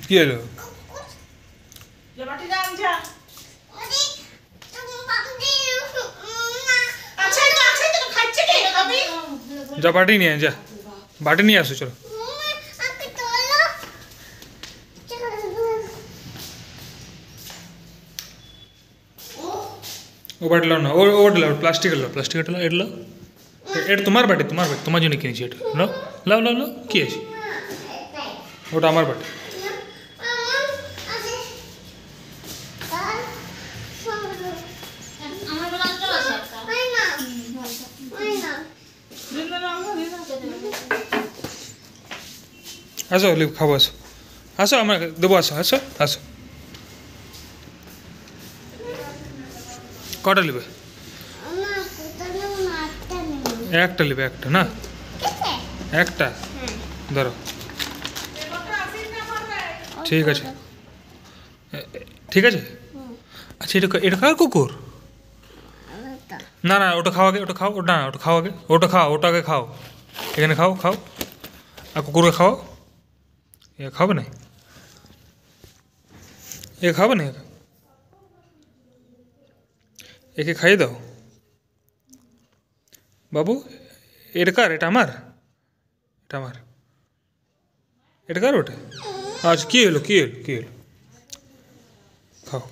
কি হলো? যা বাটি নিয়ে আয়, যা বাটি নিয়ে আসো, চলো। ও বাটি লাও না, ও বাটি লাও, প্লাস্টিকের লাও, প্লাস্টিকের লাও, এটা লাও। এটা তোমার বাটি, তোমার বাটি, তোমার জন্য কিনেছি এটা। লাও লাও লাও লাও, কি আছে? ওটা আমার বাটি। আসো, লিভ খাবো, আসো আসো, আমার দেবো, আসো আসো আসো। কটা নেবে? একটা নেবে, একটা না, একটা ধরো। ঠিক আছে, ঠিক আছে। আচ্ছা, এটা এটা কার কুকুর? না না, ওটা খাও আগে, ওটা খাও, ওটা না, ওটা খাও আগে, ওটা খাও, ওটা আগে খাও। এখানে খাও, খাও। আর কুকুরকে খাও। এ খাবে না, এ খাবে না, একে খাইয়ে দাও বাবু। এটা কার? এটা আমার, এটা আমার, এটা কার? ওটা আচ্ছা, কী হলো, কী হলো, কী হলো? খাও।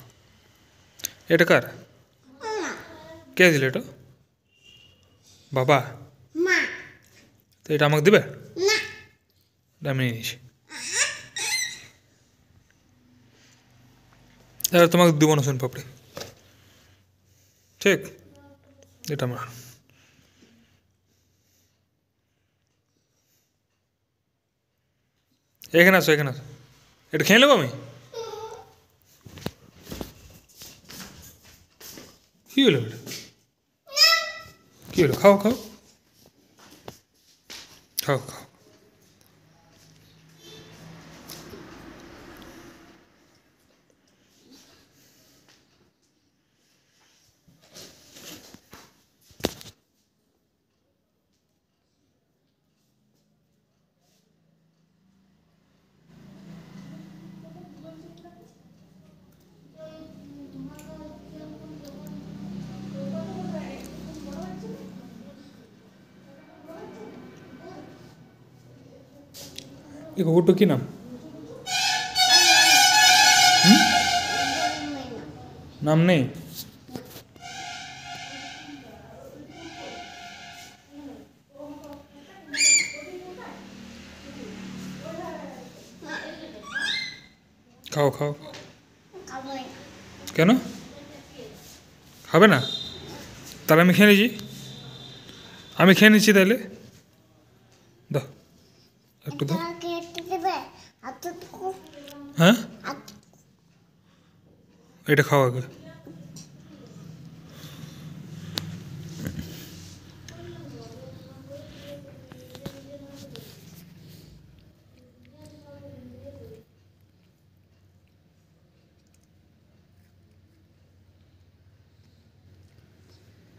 এটা কার? কে দিল এটা? বাবা। তো এটা আমাকে দেবে? আমি নিয়ে নিয়েছি। এবার তোমাকে দেবো না, শোন পাপড়ি, ঠিক? এটা আমার। এখানে আসো, এখানে আসো, এটা খেয়ে নেবো আমি। কী হলো এটা? কী হলো? খাও খাও, খাও খাও। এই কুকুরটা কী নাম? নাম নেই? খাও খাও। কেন খাবে না? তাহলে আমি খেয়ে নিচ্ছি, আমি খেয়ে নিচ্ছি তাহলে। দাও একটু, দাও। হ্যাঁ, এটা খাও আগে।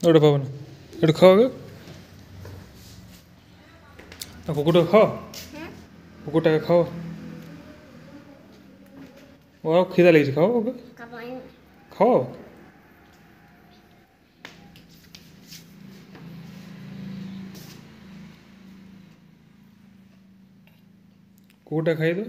ওটা পাবো না, এটা খাও আগে। কুকুরটাকে খাও, কুকুরটাকে খাও। ও খিদা লেগেছে, খাও ওকে, খাও। কুকুরটা খাইয়ে দাও।